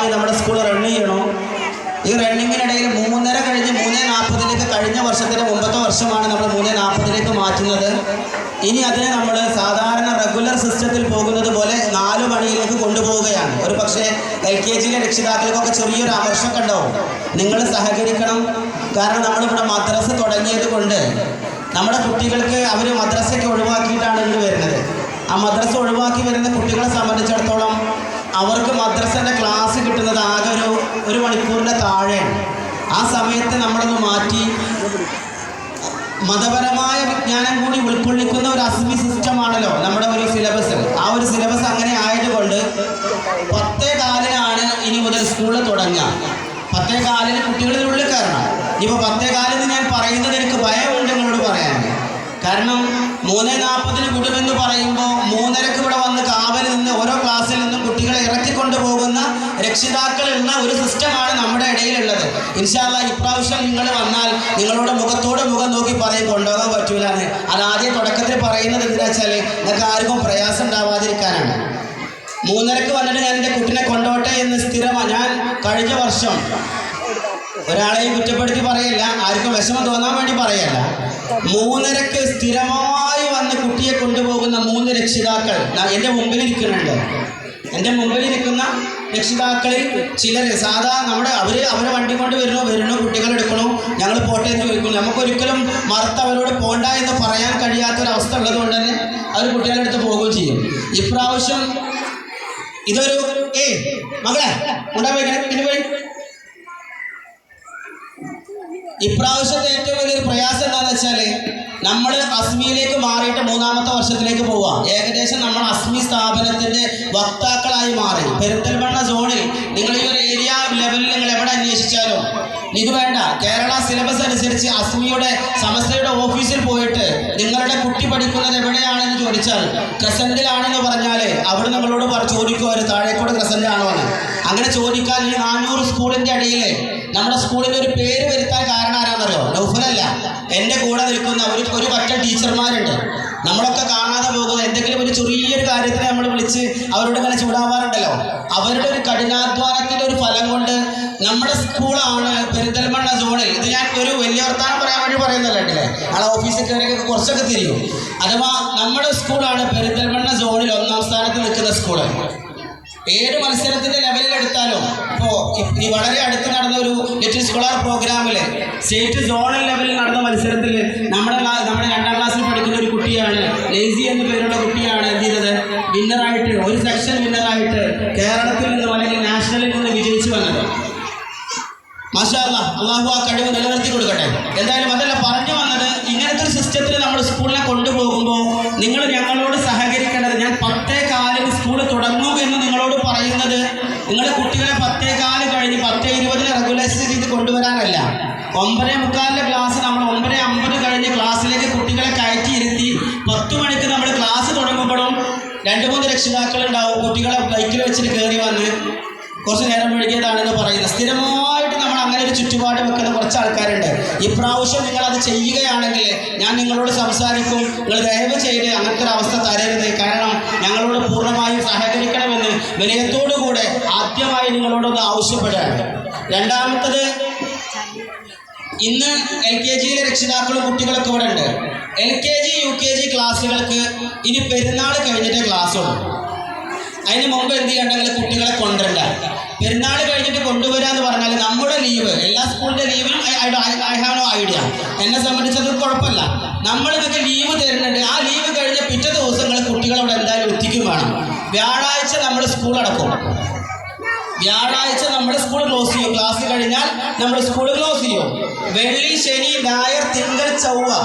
ഭാഗമായി നമ്മുടെ school run ചെയ്യണോ. ഈ റണ്ണിങ്ങിനിടയിൽ 3:30 കഴിഞ്ഞ് 3:40 കഴിഞ്ഞ വർഷത്തിൻ്റെ മുമ്പത്തെ വർഷമാണ് നമ്മൾ 3:40 മാറ്റുന്നത്. ഇനി അതിനെ നമ്മൾ സാധാരണ റെഗുലർ സിസ്റ്റത്തിൽ പോകുന്നത് പോലെ 4 മണിയിലേക്ക് കൊണ്ടുപോവുകയാണ്. ഒരു പക്ഷേ LKGയിലെ രക്ഷിതാക്കൾക്കൊക്കെ ചെറിയൊരു ആകർഷമൊക്കെ ഉണ്ടാവും. നിങ്ങൾ സഹകരിക്കണം. കാരണം നമ്മളിവിടെ മദ്രസ തുടങ്ങിയത് കൊണ്ട് നമ്മുടെ കുട്ടികൾക്ക് അവർ മദ്രസയ്ക്ക് ഒഴിവാക്കിയിട്ടാണ് ഇങ്ങ് വരുന്നത്. ആ മദ്രസ ഒഴിവാക്കി വരുന്ന കുട്ടികളെ സംബന്ധിച്ചിടത്തോളം അവർക്ക് മദ്രസൻ്റെ ക്ലാസ് കിട്ടുന്നത് ആകെ ഒരു മണിക്കൂറിൻ്റെ താഴെയാണ്. ആ സമയത്ത് നമ്മളൊന്ന് മാറ്റി മതപരമായ വിജ്ഞാനം കൂടി ഉൾക്കൊള്ളിക്കുന്ന ഒരു അസ്മി സിസ്റ്റമാണല്ലോ നമ്മുടെ ഒരു സിലബസ്. ആ ഒരു സിലബസ് അങ്ങനെ ആയതുകൊണ്ട് 10:15 ഇനി മുതൽ സ്കൂളിൽ തുടങ്ങുക. 10:15 കുട്ടികളുടെ ഉള്ളിൽ കയറണം. ഇപ്പോൾ 10:15 ഞാൻ പറയുന്നത് എനിക്ക് ഭയമുണ്ട് നിങ്ങളോട് പറയാൻ. കാരണം 3:40 വിടുമെന്ന് പറയുമ്പോൾ 3:30 ഇവിടെ വന്ന് കാവലിൽ നിന്ന് ഓരോ ക്ലാസ്സിൽ നിന്നും കുട്ടികളെ ഇറക്കിക്കൊണ്ടു പോകുന്ന രക്ഷിതാക്കളുള്ള ഒരു സിസ്റ്റമാണ് നമ്മുടെ ഇടയിലുള്ളത്. ഇൻഷാ അല്ലാഹ് ഇപ്രാവശ്യം നിങ്ങൾ വന്നാൽ നിങ്ങളോട് മുഖത്തോട് മുഖം നോക്കി പറയും കൊണ്ടുപോകാൻ പറ്റൂലെന്ന്. അതാദ്യം തുടക്കത്തിൽ പറയുന്നത് എന്താ വെച്ചാൽ നിങ്ങൾക്ക് ആർക്കും പ്രയാസം ഉണ്ടാവാതിരിക്കാനാണ്. 3:30 വന്നിട്ട് ഞാൻ എൻ്റെ കുട്ടിനെ കൊണ്ടോട്ടെ എന്ന് സ്ഥിരമാണ്. ഞാൻ കഴിഞ്ഞ വർഷം ഒരാളെയും കുറ്റപ്പെടുത്തി പറയല്ല, ആർക്കും വിഷമം തോന്നാൻ വേണ്ടി പറയല്ല, 3:30 സ്ഥിരമായി വന്ന് കുട്ടിയെ കൊണ്ടുപോകുന്ന 3 രക്ഷിതാക്കൾ എൻ്റെ മുമ്പിലിരിക്കുന്നുണ്ട്. എൻ്റെ മുമ്പിലിരിക്കുന്ന രക്ഷിതാക്കളിൽ ചിലർ സാധാ അവരെ വണ്ടി കൊണ്ട് വരുന്നു കുട്ടികളെടുക്കണു, ഞങ്ങൾ പോട്ടെ എന്ന് ചോദിക്കുന്നു. നമുക്കൊരിക്കലും മറുത്ത് അവരോട് പോണ്ട എന്ന് പറയാൻ കഴിയാത്തൊരവസ്ഥ ഉള്ളതുകൊണ്ട് തന്നെ അവർ കുട്ടികളെടുത്ത് പോവുകയും ചെയ്യും. ഇപ്രാവശ്യം ഇതൊരു മകളെ ഉണ്ടായി. ഇപ്രാവശ്യത്തെ ഏറ്റവും വലിയൊരു പ്രയാസം എന്താണെന്ന് വെച്ചാൽ നമ്മൾ അസ്മിയിലേക്ക് മാറിയിട്ട് 3ാമത്തെ വർഷത്തിലേക്ക് പോവാം. ഏകദേശം നമ്മൾ അസ്മി സ്ഥാപനത്തിൻ്റെ വക്താക്കളായി മാറി. പെരിന്തൽമണ്ണ സോണിൽ നിങ്ങൾ ഈ ഒരു ഏരിയ ലെവലിൽ നിങ്ങൾ എവിടെ അന്വേഷിച്ചാലും ഇത് വേണ്ട, കേരള സിലബസ് അനുസരിച്ച് അസ്മിയുടെ സമസ്തയുടെ ഓഫീസിൽ പോയിട്ട് നിങ്ങളുടെ കുട്ടി പഠിക്കുന്നത് എവിടെയാണെന്ന് ചോദിച്ചാൽ ക്രസൻറ്റിലാണെന്ന് പറഞ്ഞാൽ അവിടെ നിങ്ങളോട് ചോദിക്കും അവർ താഴേക്കോട് ക്രസൻറ്റിലാണോ എന്ന്. അങ്ങനെ ചോദിക്കാൻ ഈ 400 സ്കൂളിൻ്റെ ഇടയിൽ നമ്മുടെ സ്കൂളിൻ്റെ ഒരു പേര് വരുത്താൻ കാരണം ആരാണെന്നറിയോ? നൗഫലല്ല, എൻ്റെ കൂടെ നിൽക്കുന്ന ഒരു പറ്റ ടീച്ചർമാരുണ്ട്. നമ്മളൊക്കെ കാണാതെ പോകുന്ന എന്തെങ്കിലും ഒരു ചെറിയൊരു കാര്യത്തിന് നമ്മൾ വിളിച്ച് അവരോട് ഇങ്ങനെ ചൂടാവാറുണ്ടല്ലോ. അവരുടെ ഒരു കഠിനാധ്വാനത്തിൻ്റെ ഒരു ഫലം കൊണ്ട് നമ്മുടെ സ്കൂളാണ് പെരിന്തൽമണ്ണ സോണിൽ. ഇത് ഞാൻ ഒരു വലിയ വർത്താനം പറയാൻ വേണ്ടി പറയുന്നല്ലോ കേട്ടില്ലേ, ആളെ ഓഫീസിൽ കയറിയൊക്കെ കുറച്ചൊക്കെ തിരിയും. അഥവാ നമ്മുടെ സ്കൂളാണ് പെരിന്തൽമണ്ണ സോണിൽ 1ാം സ്ഥാനത്ത് നിൽക്കുന്ന സ്കൂള്. ഏത് മത്സരത്തിൻ്റെ ലെവലിലെടുത്താലും ഇപ്പോൾ ഈ വളരെ അടുത്ത് നടന്ന ഒരു ലിറ്റിൽ സ്കോളർ പ്രോഗ്രാമിൽ സ്റ്റേറ്റ് സോണൽ ലെവലിൽ നടന്ന മത്സരത്തിൽ നമ്മുടെ 2ാം ക്ലാസ്സിൽ പഠിക്കുന്ന ഒരു കുട്ടിയാണ്, ലേസി എന്ന പേരുള്ള കുട്ടിയാണ് എന്ത് ചെയ്തത്, വിന്നറായിട്ട് ഒരു സെക്ഷൻ വിന്നറായിട്ട് കേരളത്തിൽ നിന്നും അല്ലെങ്കിൽ നാഷണലിൽ നിന്ന് വിജയിച്ചു വന്നത്. മാഷാ അല്ലാഹ്, അള്ളാഹു ആ കഴിവ് നിലനിർത്തി കൊടുക്കട്ടെ. എന്തായാലും അതല്ല പറഞ്ഞു വന്നത്, ഇങ്ങനത്തെ ഒരു സിസ്റ്റത്തിൽ നമ്മൾ സ്കൂളിനെ കൊണ്ടുപോകുമ്പോൾ നിങ്ങൾ ഞങ്ങളോട് സഹകരിക്കേണ്ടത്. ഞാൻ 10:15 സ്കൂൾ തുടങ്ങും എന്ന് നിങ്ങളോട് പറയുന്നത് നിങ്ങൾ കുട്ടികളെ 10:15 കഴിഞ്ഞ് 10:20 റെഗുലൈസ് ചെയ്ത് കൊണ്ടുവരാനല്ല. 9:45 ക്ലാസ് നമ്മൾ 9:50 കഴിഞ്ഞ് ക്ലാസ്സിലേക്ക് കുട്ടികളെ കയറ്റിയിരുത്തി 10 മണിക്ക് നമ്മൾ ക്ലാസ് തുടങ്ങുമ്പോഴും 2-3 രക്ഷിതാക്കളുണ്ടാവും കുട്ടികളെ ബൈക്കിൽ വെച്ചിട്ട് കയറി വന്ന് കുറച്ച് നേരം വൈകിയതാണെന്ന് പറയുന്നത്. സ്ഥിരമായിട്ട് നമ്മൾ അങ്ങനെ ഒരു ചുറ്റുപാട് വെക്കുന്ന കുറച്ച് ആൾക്കാരുണ്ട്. ഇപ്രാവശ്യം നിങ്ങളത് ചെയ്യുകയാണെങ്കിൽ ഞാൻ നിങ്ങളോട് സംസാരിക്കും, നിങ്ങൾ ദയവ് ചെയ്ത് അങ്ങനത്തെ ഒരു അവസ്ഥ തരരുത്. കാരണം ഞങ്ങളോട് പൂർണ്ണമായും സഹകരിക്കണമെന്ന് വിനയത്തോടുകൂടെ ആദ്യമായി നിങ്ങളോടൊന്ന് ആവശ്യപ്പെടുകയാണ്. രണ്ടാമത്തത്, ഇന്ന് LKGയിലെ രക്ഷിതാക്കളും കുട്ടികളൊക്കെ ഇവിടെ ഉണ്ട്. LKG UKG ക്ലാസ്സുകൾക്ക് ഇനി പെരുന്നാൾ കഴിഞ്ഞിട്ടേ ക്ലാസ്സുള്ളൂ. അതിന് മുമ്പ് എന്ത് ചെയ്യണ്ടെങ്കിൽ കുട്ടികളെ കൊണ്ടുവരണ്ട. പെരുന്നാൾ കഴിഞ്ഞിട്ട് കൊണ്ടുവരാന്ന് പറഞ്ഞാൽ നമ്മുടെ ലീവ്, എല്ലാ സ്കൂളിൻ്റെ ലീവിനും ഐ ഹാവ് നോ ഐഡിയ. എന്നെ സംബന്ധിച്ചത് കുഴപ്പമില്ല. നമ്മളിതൊക്കെ ലീവ് തരുന്നുണ്ട്. ആ ലീവ് കഴിഞ്ഞ പിറ്റേ ദിവസങ്ങൾ കുട്ടികളവിടെ എന്തായാലും എത്തിക്കും വേണം. വ്യാഴാഴ്ച നമ്മൾ സ്കൂൾ അടക്കും. വ്യാഴാഴ്ച നമ്മുടെ സ്കൂൾ ക്ലോസ് ചെയ്യും. ക്ലാസ് കഴിഞ്ഞാൽ നമ്മൾ സ്കൂൾ ക്ലോസ് ചെയ്യും. വെള്ളി, ശനി, ഞായർ, തിങ്കൾ,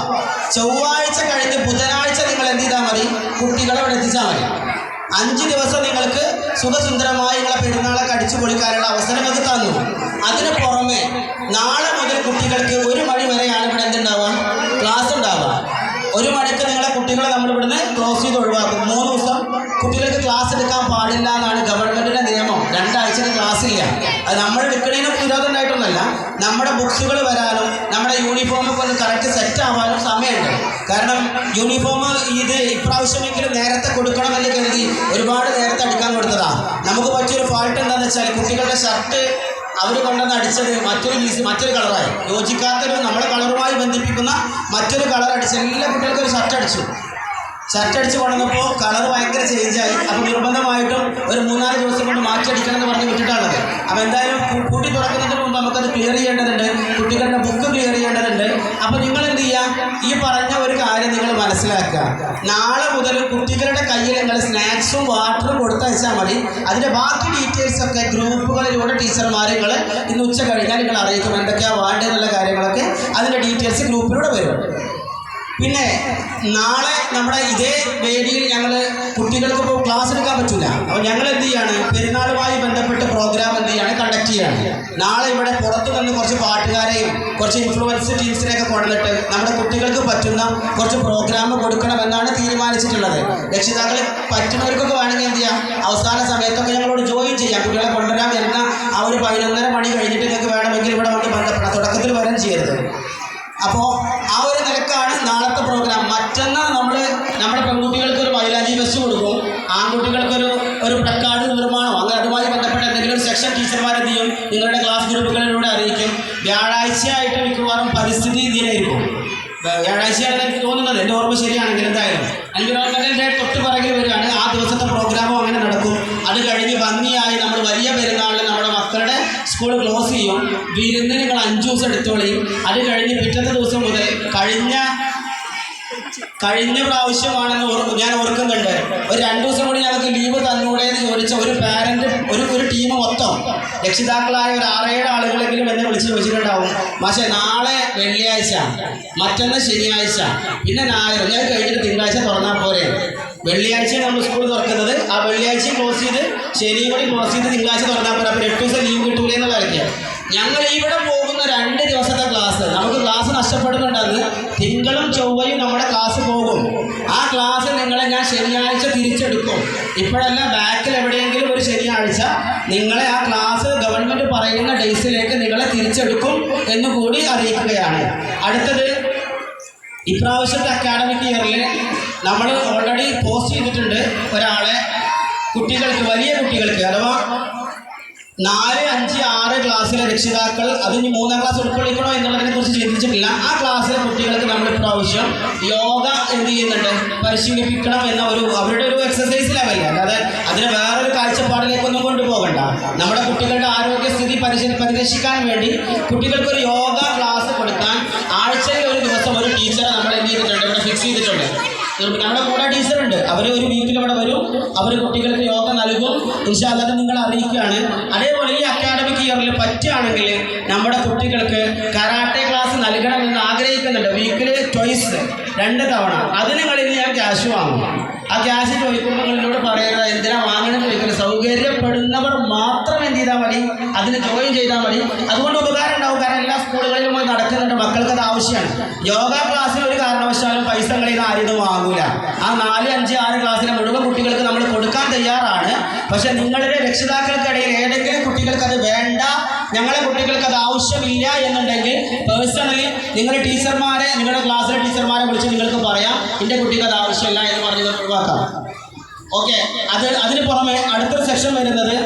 ചൊവ്വാഴ്ച കഴിഞ്ഞ് ബുധനാഴ്ച നിങ്ങൾ എന്ത് ചെയ്താൽ മതി, കുട്ടികളെ അവിടെ എത്തിച്ചാൽ മതി. 5 ദിവസം നിങ്ങൾക്ക് സുഖസുന്ദരമായി നിങ്ങളെ പെരുന്നാളൊക്കെ അടിച്ചു പൊളിക്കാനുള്ള അവസരം നിങ്ങൾക്ക് തന്നു. അതിന് പുറമെ നാളെ മുതൽ കുട്ടികൾക്ക് 1 മണി വരെയാണ് ഇവിടെ എന്തുണ്ടാവുക, ക്ലാസ് ഉണ്ടാവുക. 1 മണിക്ക് നിങ്ങളെ കുട്ടികളെ നമ്മൾ ഇവിടുന്ന് ക്ലോസ് ചെയ്ത് ഒഴിവാക്കും. 3 ദിവസം കുട്ടികൾക്ക് ക്ലാസ് എടുക്കാൻ പാടില്ല എന്നാണ് ഗവൺമെൻറ്റിൻ്റെ നിയമം. 2 ആഴ്ച ഞായറാഴ്ച ക്ലാസ് ഇല്ല. അത് നമ്മൾ എടുക്കുന്നതിന് വിരോധം ഉണ്ടായിട്ടൊന്നുമല്ല, നമ്മുടെ ബുക്സുകൾ വരാനും നമ്മുടെ യൂണിഫോമൊക്കെ ഒന്ന് കറക്റ്റ് സെറ്റ് ആവാനും സമയമുണ്ട്. കാരണം യൂണിഫോം ഇപ്രാവശ്യമെങ്കിലും നേരത്തെ കൊടുക്കണമെന്ന് കരുതി ഒരുപാട് നേരത്തെ അടിക്കാൻ കൊടുത്തതാണ്. നമുക്ക് പറ്റിയൊരു ഫാൾട്ട് എന്താണെന്ന് വെച്ചാൽ കുട്ടികളുടെ ഷർട്ട് അവർ കൊണ്ടുവന്ന് അടിച്ചത് മറ്റൊരു കളറായി, യോജിക്കാത്തൊരു നമ്മുടെ കളറുമായി ബന്ധിപ്പിക്കുന്ന മറ്റൊരു കളർ അടിച്ച് എല്ലാ കുട്ടികൾക്കും ഒരു ഷർട്ട് അടിച്ച് കൊണ്ടുവന്നപ്പോൾ കളർ ഭയങ്കര ചേഞ്ചായി. അപ്പോൾ നിർബന്ധമായിട്ടും ഒരു 3-4 ദിവസം കൊണ്ട് മാറ്റിയടിക്കണം എന്ന് പറഞ്ഞ് വിട്ടിട്ടാണത്. അപ്പോൾ എന്തായാലും കൂട്ടി തുറക്കുന്നതിന് മുമ്പ് നമുക്കത് ക്ലിയർ ചെയ്യേണ്ടതുണ്ട്, കുട്ടികളുടെ ബുക്ക് ക്ലിയർ ചെയ്യേണ്ടതുണ്ട്. അപ്പോൾ നിങ്ങൾ എന്ത് ചെയ്യുക, ഈ പറഞ്ഞ ഒരു കാര്യം നിങ്ങൾ മനസ്സിലാക്കുക. നാളെ മുതൽ കുട്ടികളുടെ കയ്യിൽ നിങ്ങൾ സ്നാക്സും വാട്ടറും കൊടുത്തയച്ചാൽ മതി. അതിൻ്റെ ബാക്കി ഡീറ്റെയിൽസൊക്കെ ഗ്രൂപ്പുകളിലൂടെ ടീച്ചർമാർ നിങ്ങൾ ഇന്ന് ഉച്ച കഴിഞ്ഞാൽ നിങ്ങൾ അറിയിക്കും എന്തൊക്കെയാണ് വേണ്ടതെന്നുള്ള കാര്യങ്ങളൊക്കെ. അതിൻ്റെ ഡീറ്റെയിൽസ് ഗ്രൂപ്പിലൂടെ വരും. പിന്നെ നാളെ നമ്മുടെ ഇതേ വേദിയിൽ ഞങ്ങൾ കുട്ടികൾക്ക് ഇപ്പോൾ ക്ലാസ് എടുക്കാൻ പറ്റില്ല. അപ്പോൾ ഞങ്ങൾ എന്ത് ചെയ്യാണ്, പെരുന്നാളുമായി ബന്ധപ്പെട്ട് പ്രോഗ്രാം എന്ത് ചെയ്യാണ്, കണ്ടക്ട് ചെയ്യാണ്. നാളെ ഇവിടെ പുറത്തു നിന്ന് കുറച്ച് പാട്ടുകാരെയും കുറച്ച് ഇൻഫ്ലുവൻസ് ടീംസിനെയൊക്കെ കൊണ്ടുവന്നിട്ട് നമ്മുടെ കുട്ടികൾക്ക് പറ്റുന്ന കുറച്ച് പ്രോഗ്രാം കൊടുക്കണമെന്നാണ് തീരുമാനിച്ചിട്ടുള്ളത്. രക്ഷിതാക്കൾ പറ്റുന്നവർക്കൊക്കെ വേണമെങ്കിൽ എന്ത് ചെയ്യാം, അവസാന സമയത്തൊക്കെ ഞങ്ങളോട് ജോയിൻ ചെയ്യാം. കുട്ടികളെ കൊണ്ടുവരാം എന്ന ആ ഒരു 11:30 മണി കഴിഞ്ഞിട്ട് നിങ്ങൾക്ക് വേണമെങ്കിൽ ഇവിടെ വന്ന് ബന്ധപ്പെടാം. തുടക്കത്തിൽ വരാൻ ചെയ്യരുത്. അപ്പോൾ ആ ഒരു നിലക്കാണ് നാളത്തെ പ്രോഗ്രാം. മറ്റന്നാൾ നമ്മുടെ പെൺകുട്ടികൾക്ക് ഒരു മൈലാഞ്ചി ഫെസ്റ്റ് കൊടുക്കും, ആൺകുട്ടികൾക്കൊരു പ്ലക്കാർഡ് നിർമ്മാണം, അങ്ങനെ അതുമായി ബന്ധപ്പെട്ട എന്തെങ്കിലും ഒരു സെക്ഷൻ ടീച്ചർമാർ എന്ത് ചെയ്യും, നിങ്ങളുടെ ക്ലാസ് ഗ്രൂപ്പുകളിലൂടെ അറിയിക്കും. വ്യാഴാഴ്ചയായിട്ട് മിക്കവാറും പരിസ്ഥിതി ദിനമായിരിക്കും. വ്യാഴാഴ്ചയാണെന്ന് എനിക്ക് തോന്നുന്നത്, എൻ്റെ ഓർമ്മ ശരിയാണെങ്കിൽ എന്തായാലും എൻവിറോൺമെൻറ്റിൻ്റെ തൊട്ട് പിറകിൽ വരികയാണ്. ആ ദിവസത്തെ പ്രോഗ്രാമും അങ്ങനെ നടക്കും. അത് കഴിഞ്ഞ് ഭംഗിയായി നമ്മൾ വലിയ പെരുന്നാളിൽ നമ്മുടെ മക്കളുടെ സ്കൂൾ ക്ലോസ് ചെയ്യും. വിരുന്ന് നിങ്ങൾ 5 ദിവസം എടുത്തോളിയും. അത് കഴിഞ്ഞ് പിറ്റത്തെ ദിവസം മുതൽ കഴിഞ്ഞ പ്രാവശ്യമാണെന്ന് ഞാൻ ഓർക്കുന്നുണ്ട്, ഒരു 2 ദിവസം കൂടി ഞങ്ങൾക്ക് ലീവ് തന്നൂടെ എന്ന് ചോദിച്ച ഒരു പാരൻറ്റ് ഒരു ടീം മൊത്തം രക്ഷിതാക്കളായ ഒരു 6-7 ആളുകളെങ്കിലും എന്നെ വിളിച്ച് ചോദിച്ചിട്ടുണ്ടാവും, പക്ഷേ നാളെ വെള്ളിയാഴ്ച, മറ്റന്നാൾ ശനിയാഴ്ച, പിന്നെ ഞായർ, ഞാൻ കഴിഞ്ഞിട്ട് തിങ്കളാഴ്ച തുറന്നാൽ പോരെ. വെള്ളിയാഴ്ച നമ്മൾ സ്കൂൾ തുറക്കുന്നത്, ആ വെള്ളിയാഴ്ച ക്ലോസ് ചെയ്ത് ശനിയും കൂടി ക്ലോസ് ചെയ്ത് തിങ്കളാഴ്ച തുറന്നാൽ പോരാ. അപ്പോൾ 8 ദിവസം ലീവ് കിട്ടൂലേ എന്നുള്ള കാര്യം. ഞങ്ങൾ ഇവിടെ പോകുന്ന 2 ദിവസത്തെ ക്ലാസ് നമുക്ക് ക്ലാസ് നഷ്ടപ്പെടുന്നുണ്ടെന്ന്. തിങ്കളും ചൊവ്വയും നമ്മുടെ ക്ലാസ് പോകും. ആ ക്ലാസ് നിങ്ങളെ ഞാൻ ശനിയാഴ്ച തിരിച്ചെടുക്കും. ഇപ്പോഴല്ല, ബാക്കിൽ എവിടെയെങ്കിലും ഒരു ശനിയാഴ്ച നിങ്ങളെ ആ ക്ലാസ് ഗവൺമെൻറ് പറയുന്ന ഡേയ്സിലേക്ക് നിങ്ങളെ തിരിച്ചെടുക്കും എന്നുകൂടി അറിയിക്കുകയാണ്. അടുത്തത്, ഇപ്രാവശ്യത്തെ അക്കാഡമിക് ഇയറിൽ നമ്മൾ ഓൾറെഡി പോസ്റ്റ് ചെയ്തിട്ടുണ്ട് ഒരാളെ. കുട്ടികൾക്ക്, വലിയ കുട്ടികൾക്ക്, അഥവാ 4, 5, 6 ക്ലാസ്സിലെ രക്ഷിതാക്കൾ, അതിന് 3-ാം ക്ലാസ് ഉൾക്കൊള്ളിക്കണോ എന്നുള്ളതിനെ കുറിച്ച് ചിന്തിച്ചിട്ടില്ല. ആ ക്ലാസ്സിലെ കുട്ടികൾക്ക് നമ്മൾ ഇപ്രാവശ്യം യോഗ എന്ത് ചെയ്യുന്നുണ്ട്, പരിശീലിപ്പിക്കണം എന്ന അവരുടെ ഒരു എക്സസൈസ് ലെവലിൽ, അല്ലാതെ അതിനെ വേറൊരു കാഴ്ചപ്പാടിലേക്കൊന്നും കൊണ്ടുപോകണ്ട. നമ്മുടെ കുട്ടികളുടെ ആരോഗ്യസ്ഥിതി പരിരക്ഷിക്കാൻ വേണ്ടി കുട്ടികൾക്കൊരു യോഗ ക്ലാസ് കൊടുക്കാൻ ആഴ്ചയിൽ ഒരു ദിവസം ഒരു ടീച്ചറെ നമ്മൾ എന്ത് ചെയ്തിട്ടുണ്ട്, ഇവിടെ ഫിക്സ് ചെയ്തിട്ടുണ്ട്. നമ്മുടെ കൂടെ ടീച്ചറുണ്ട്, അവർ ഒരു വീട്ടിൽ ഇവിടെ വരും, അവർ കുട്ടികൾക്ക് യോഗ നൽകും. ഇൻഷാ അല്ലാഹ് നിങ്ങളെ അറിയിക്കുകയാണ്. അതേപോലെ ഈ അക്കാഡമിക് ഇയറിൽ പറ്റുകയാണെങ്കിൽ നമ്മുടെ കുട്ടികൾക്ക് കരാട്ടെ ക്ലാസ് നൽകണമെന്ന് ആഗ്രഹിക്കുന്നുണ്ട്. വീക്കിൽ ട്വൈസ്, 2 തവണ. അതിന് കളിയിൽ ഞാൻ ക്യാഷ് വാങ്ങും. ആ ക്യാഷ് ചോദിക്കുമ്പോൾ നിങ്ങളോട് പറയുന്നത് എന്തിനാ വാങ്ങണമെന്ന് ചോദിക്കുന്നത്, സൗകര്യപ്പെടുന്നവർ മാത്രം എന്ത് ചെയ്താൽ മതി, അതിന് ജോയിൻ ചെയ്താൽ മതി. അതുകൊണ്ട് ഉപകാരം ഉണ്ടാവും. കാരണം എല്ലാ സ്കൂളുകളിലും നടക്കുന്നുണ്ട്, മക്കൾക്ക് അത് ആവശ്യമാണ്. യോഗ ക്ലാസ്സിൽ ഒരു കാരണവശാലും പൈസ കളിയിൽ ആരും വാങ്ങൂല. ആ 4, 5, 6 ക്ലാസ്സിലെ മുഴുവൻ കുട്ടികൾക്ക് നമ്മൾ കൊടുക്കാൻ തയ്യാറാണ്. പക്ഷെ നിങ്ങളുടെ രക്ഷിതാക്കൾക്കിടയിൽ ഏതെങ്കിലും കുട്ടികൾക്ക് അത് വേണ്ട, ഞങ്ങളെ കുട്ടികൾക്ക് അത് ആവശ്യമില്ല എന്നുണ്ടെങ്കിൽ പേഴ്സണലി നിങ്ങൾ ടീച്ചർമാരെ, നിങ്ങളുടെ ക്ലാസ്സിലെ ടീച്ചർമാരെ വിളിച്ച് നിങ്ങൾക്ക് പറയാം, എൻ്റെ കുട്ടിക്ക് അത് ആവശ്യമില്ല എന്ന് പറഞ്ഞ് ഒഴിവാക്കാം. ഓക്കെ. അതിന് പുറമെ അടുത്തൊരു സെക്ഷൻ വരുന്നത്,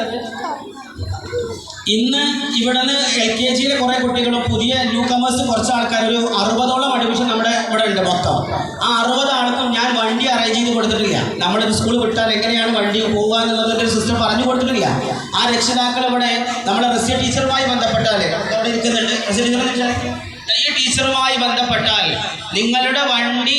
ഇന്ന് ഇവിടുന്ന് LKGയിലെ കുറേ കുട്ടികളും പുതിയ ന്യൂ കമേഴ്സ് കുറച്ച് ആൾക്കാർ, ഒരു 60ഓളം അഡ്മിഷൻ നമ്മുടെ ഇവിടെ ഉണ്ട് മൊത്തം. ആ 60 ആൾക്കും ഞാൻ വണ്ടി അറേഞ്ച് ചെയ്ത് കൊടുത്തിട്ടില്ല. നമ്മളൊരു സ്കൂൾ വിട്ടാൽ എങ്ങനെയാണ് വണ്ടി പോകുക എന്നുള്ളതിൻ്റെ ഒരു സിസ്റ്റം പറഞ്ഞു കൊടുത്തിട്ടില്ല. ആ രക്ഷിതാക്കൾ ഇവിടെ നമ്മുടെ റസിയ ടീച്ചറുമായി ബന്ധപ്പെട്ടാൽ, അവിടെ ഇരിക്കുന്നുണ്ട് റസിയ ടീച്ചർ, ഈ ടീച്ചറുമായി ബന്ധപ്പെട്ടാൽ നിങ്ങളുടെ വണ്ടി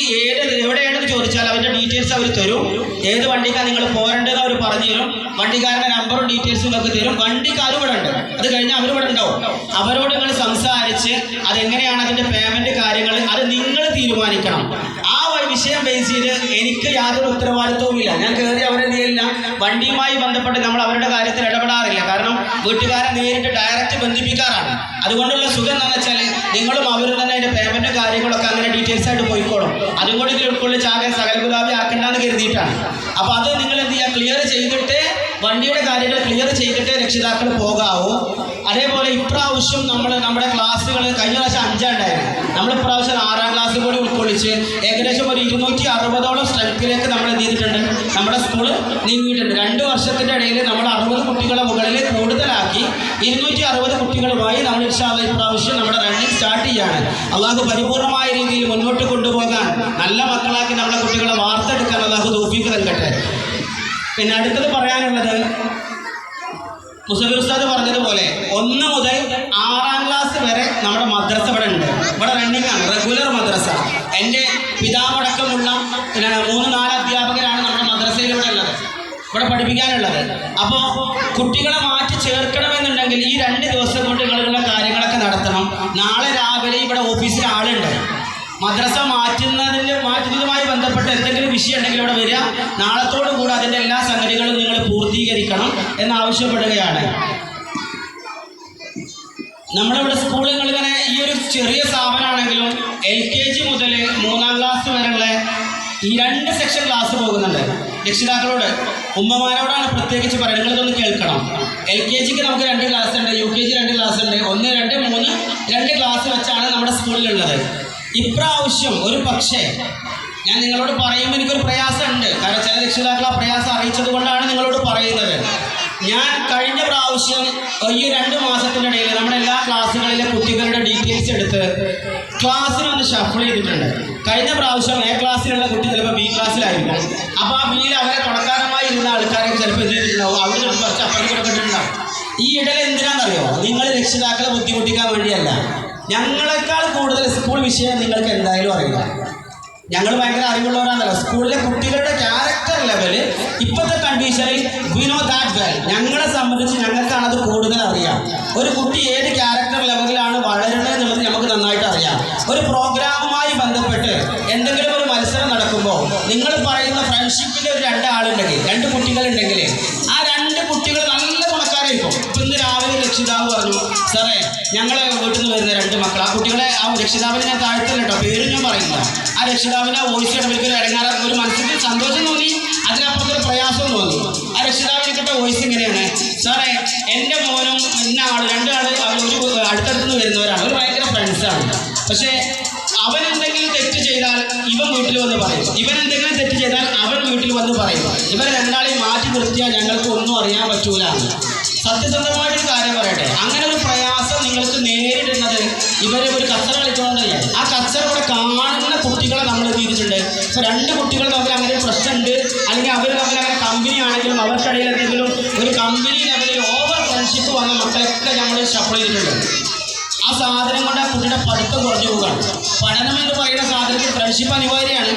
എവിടെയാണെന്ന് ചോദിച്ചാൽ അവരുടെ ഡീറ്റെയിൽസ് അവർ തരും. ഏത് വണ്ടിക്കാണ് നിങ്ങൾ പോരേണ്ടത് അവർ പറഞ്ഞു തരും. വണ്ടിക്കാരുടെ നമ്പറും ഡീറ്റെയിൽസും ഒക്കെ തരും. വണ്ടിക്കാരും ഇവിടെ ഉണ്ട്. അത് കഴിഞ്ഞാൽ അവരിവിടെ ഉണ്ടാവും. അവരോട് നിങ്ങൾ സംസാരിച്ച് അതെങ്ങനെയാണ് അതിൻ്റെ പേയ്മെൻറ്റ് കാര്യങ്ങൾ അത് നിങ്ങൾ തീരുമാനിക്കണം. ആ വിഷയം ബേസ് ചെയ്ത് എനിക്ക് യാതൊരു ഉത്തരവാദിത്വവുമില്ല. ഞാൻ കയറി അവരെ ചെയ്യില്ല. വണ്ടിയുമായി ബന്ധപ്പെട്ട് നമ്മൾ അവരുടെ കാര്യത്തിൽ ഇടപെടാറില്ല. കാരണം വീട്ടുകാരെ നേരിട്ട് ഡയറക്റ്റ് ബന്ധിപ്പിക്കാറാണ്. അതുകൊണ്ടുള്ള സുഖം എന്താണെന്ന് വെച്ചാൽ നിങ്ങളും അവരും തന്നെ അതിൻ്റെ പേയ്മെൻറ്റ് കാര്യങ്ങളൊക്കെ അങ്ങനെ ഡീറ്റെയിൽസ് ആയിട്ട് പോയിക്കോളും. അതും കൂടി ഇതിൽ ഉൾക്കൊള്ളിച്ച് ആകെ സകലഗുലാബി ആക്കണ്ടെന്ന് കരുതിയിട്ടാണ്. അപ്പോൾ അത് നിങ്ങൾ എന്ത് ചെയ്യുക, ക്ലിയർ ചെയ്തിട്ട് വണ്ടിയുടെ കാര്യങ്ങൾ ക്ലിയർ ചെയ്തിട്ട് രക്ഷിതാക്കൾ പോകാവൂ. അതേപോലെ ഇപ്രാവശ്യം നമ്മുടെ ക്ലാസ്സുകൾ കഴിഞ്ഞ പ്രാവശ്യം 5 ഉണ്ടായിരുന്നു. നമ്മൾ ഇപ്രാവശ്യം 6ാം ക്ലാസ് കൂടി ഉൾക്കൊള്ളിച്ച് ഏകദേശം ഒരു 260ഓളം സ്ട്രെങ്ത്തിലേക്ക് നമ്മൾ എന്ത് ചെയ്തിട്ടുണ്ട്, നമ്മുടെ സ്കൂൾ നീങ്ങിയിട്ടുണ്ട്. 2 വർഷത്തിൻ്റെ ഇടയിൽ നമ്മൾ 60 കുട്ടികളെ മുകളിൽ കൂടുതലാക്കി 260 കുട്ടികളുമായി നമ്മൾ ഇൻഷാ അല്ലാഹ് ഇപ്രാവശ്യം നമ്മുടെ റണ്ണിങ് സ്റ്റാർട്ട് ചെയ്യാണ്. അള്ളാഹു പരിപൂർണമായ രീതിയിൽ മുന്നോട്ട് കൊണ്ടുപോകാൻ, നല്ല മക്കളാക്കി നമ്മുടെ കുട്ടികളെ വാർത്തെടുക്കാൻ അള്ളാഹു തൗഫീഖ് നൽകട്ടെ. പിന്നെ അടുത്തത് പറയാനുള്ളത്, മുസഫിർ ഉസ്താദ് പറഞ്ഞതുപോലെ 1 മുതൽ 6ാം ക്ലാസ് വരെ നമ്മുടെ മദ്രസ ഇവിടെ ഉണ്ട്. ഇവിടെ റണ്ണിങ് ആണ്, റെഗുലർ മദ്രസ. എൻ്റെ പിതാവടക്കമുള്ള 3-4 അധ്യാപകരാണ് നമ്മുടെ മദ്രസയിൽ ഇവിടെ ഉള്ളത്, ഇവിടെ പഠിപ്പിക്കാനുള്ളത്. അപ്പോൾ കുട്ടികളെ മാറ്റി ചേർക്കണമെന്നുണ്ടെങ്കിൽ ഈ 2 ദിവസം കൊണ്ട് നിങ്ങളുള്ള കാര്യങ്ങളൊക്കെ നടത്തണം. നാളെ രാവിലെ ഇവിടെ ഓഫീസിൽ ആളുണ്ട്. മദ്രസ മാറ്റുന്നതുമായി ബന്ധപ്പെട്ട് എന്തെങ്കിലും വിഷയം ഉണ്ടെങ്കിൽ ഇവിടെ വരിക. നാളത്തോടു കൂടെ അതിൻ്റെ എല്ലാ സംഗതികളും നിങ്ങൾ പൂർത്തീകരിക്കണം എന്നാവശ്യപ്പെടുകയാണ്. നമ്മളിവിടെ സ്കൂളുകൾ ഇങ്ങനെ ഈ ഒരു ചെറിയ സ്ഥാപനമാണെങ്കിലും LKG മുതൽ 3ാം ക്ലാസ് വരെയുള്ള ഈ 2 സെക്ഷൻ ക്ലാസ് പോകുന്നുണ്ട്. രക്ഷിതാക്കളോട്, ഉമ്മമാരോടാണ് പ്രത്യേകിച്ച് പറയുന്നത്, നിങ്ങളിതൊന്ന് കേൾക്കണം. LKGക്ക് നമുക്ക് 2 ക്ലാസ് ഉണ്ട്, UKG 2 ക്ലാസ് ഉണ്ട്. 1, 2, 3 2 ക്ലാസ് വെച്ചാണ് നമ്മുടെ സ്കൂളിലുള്ളത്. ഇപ്രാവശ്യം ഒരു പക്ഷേ ഞാൻ നിങ്ങളോട് പറയുമ്പോൾ എനിക്കൊരു പ്രയാസമുണ്ട്. കാരണം ചില രക്ഷിതാക്കൾ ആ പ്രയാസം അറിയിച്ചത് കൊണ്ടാണ് നിങ്ങളോട് പറയുന്നത്. ഞാൻ കഴിഞ്ഞ പ്രാവശ്യം ഈ 2 മാസത്തിൻ്റെ ഇടയിൽ നമ്മുടെ എല്ലാ ക്ലാസ്സുകളിലെ കുട്ടികളുടെ ഡീറ്റെയിൽസ് എടുത്ത് ക്ലാസ്സിനൊന്ന് ഷഫിൾ ചെയ്തിട്ടുണ്ട്. കഴിഞ്ഞ പ്രാവശ്യം A ക്ലാസ്സിലുള്ള കുട്ടി ചിലപ്പോൾ B ക്ലാസ്സിലായിരിക്കും. അപ്പോൾ ആ Bയിൽ അവരെ തുടക്കാരമായി ഇരുന്ന ആൾക്കാരൊക്കെ ചിലപ്പോൾ എന്ത് ചെയ്തിട്ടുണ്ടാവും, അവിടെ നിന്ന് കുറച്ച് അപ്പുറത്ത് കിടക്കിട്ടുണ്ടാവും. ഈ ഇടയിൽ എന്തിനാണെന്നറിയോ? നിങ്ങൾ രക്ഷിതാക്കളെ ബുദ്ധിമുട്ടിക്കാൻ വേണ്ടിയല്ല. ഞങ്ങളെക്കാൾ കൂടുതൽ സ്കൂൾ വിഷയം നിങ്ങൾക്ക് എന്തായാലും അറിയില്ല. ഞങ്ങൾ ഭയങ്കര അറിവുള്ളവരാണല്ലോ. സ്കൂളിലെ കുട്ടികളുടെ ക്യാരക്ടർ ലെവല് ഇപ്പോഴത്തെ കണ്ടീഷനിൽ വി നോ ദാറ്റ് വെൽ. ഞങ്ങളെ സംബന്ധിച്ച് ഞങ്ങൾക്കാണ് അത് കൂടുതൽ അറിയാം. ഒരു കുട്ടി ഏത് ക്യാരക്ടർ ലെവലിലാണ് വളരുന്നത് എന്നുള്ളത് നമുക്ക് നന്നായിട്ട് അറിയാം. ഒരു പ്രോഗ്രാമുമായി ബന്ധപ്പെട്ട് എന്തെങ്കിലും ഒരു മത്സരം നടക്കുമ്പോൾ നിങ്ങൾ പറയുന്ന ഫ്രണ്ട്ഷിപ്പിൻ്റെ ഒരു 2 ആളുണ്ടെങ്കിൽ, 2 കുട്ടികളുണ്ടെങ്കിൽ ആ 2 കുട്ടികൾ നല്ല ഗുണക്കാരായിരിക്കും. ഇപ്പം ഇന്ന് രാവിലെ രക്ഷിതാവ് പറഞ്ഞു, സാറേ ഞങ്ങളെ വീട്ടിൽ നിന്ന് വരുന്ന 2 മക്കൾ, ആ കുട്ടികളെ ആ രക്ഷിതാവിനെ ഞാൻ താഴ്ത്തല്ല കേട്ടോ, പേര് ഞാൻ പറയുന്നില്ല. ആ രക്ഷിതാവിനെ വോയിസ് ഇടവിൽക്കൊരു ഇടങ്ങാറ, ഒരു മനസ്സിൽ സന്തോഷം തോന്നി, അതിനപ്പുറത്തൊരു പ്രയാസം തോന്നി. ആ രക്ഷിതാവിനെക്കിட்ட വോയിസ് ഇങ്ങനെയാണ്, സാറേ എൻ്റെ മോനും ഇന്ന ആൾ 2 ആൾ അവർ ഒരു അടുത്തടുത്ത് വരുന്നവരാണ്, ഒരു ഭയങ്കര ഫ്രണ്ട്സാണ്. പക്ഷേ അവൻ എന്തെങ്കിലും തെറ്റ് ചെയ്താൽ ഇവൻ വീട്ടിൽ വന്ന് പറയും, ഇവൻ എന്തെങ്കിലും തെറ്റ് ചെയ്താൽ അവൻ വീട്ടിൽ വന്ന് പറയും. ഇവരെ 2 ആളെയും മാറ്റി നിർത്തിയാൽ ഞങ്ങൾക്ക് ഒന്നും അറിയാൻ പറ്റൂല. സത്യസന്ധമായിട്ടൊരു കാര്യം പറയട്ടെ, അങ്ങനെ ഒരു പ്രയാസം നിങ്ങൾക്ക് നേരിടുന്നത് ഇവരെ ഒരു കച്ചറ കളിച്ചുകൊണ്ടല്ലേ. ആ കച്ചറ ഇവിടെ കാണുന്ന കുട്ടികളെ നമ്മൾ ചെയ്തിട്ടുണ്ട്. ഇപ്പോൾ 2 കുട്ടികൾ തമ്മിൽ അങ്ങനെ ഒരു പ്രശ്നമുണ്ട്, അല്ലെങ്കിൽ അവർ തമ്മിൽ അങ്ങനെ കമ്പനി ആണെങ്കിലും അവർക്കിടയിൽ എന്തെങ്കിലും ഒരു കമ്പനി ലെവലിൽ ഓവർ ഫ്രണ്ട്ഷിപ്പ് വന്ന മക്കളൊക്കെ നമ്മൾ ഷഫിൾ ചെയ്തിട്ടുണ്ട്. ആ സാധനം കൊണ്ട് ആ കുട്ടിയുടെ പഠിത്തം കുറഞ്ഞു പോവുകയാണ്. പഠനം എന്ന് പറയുന്ന സാധനത്തിൽ ഫ്രണ്ട്ഷിപ്പ് അനിവാര്യമാണ്.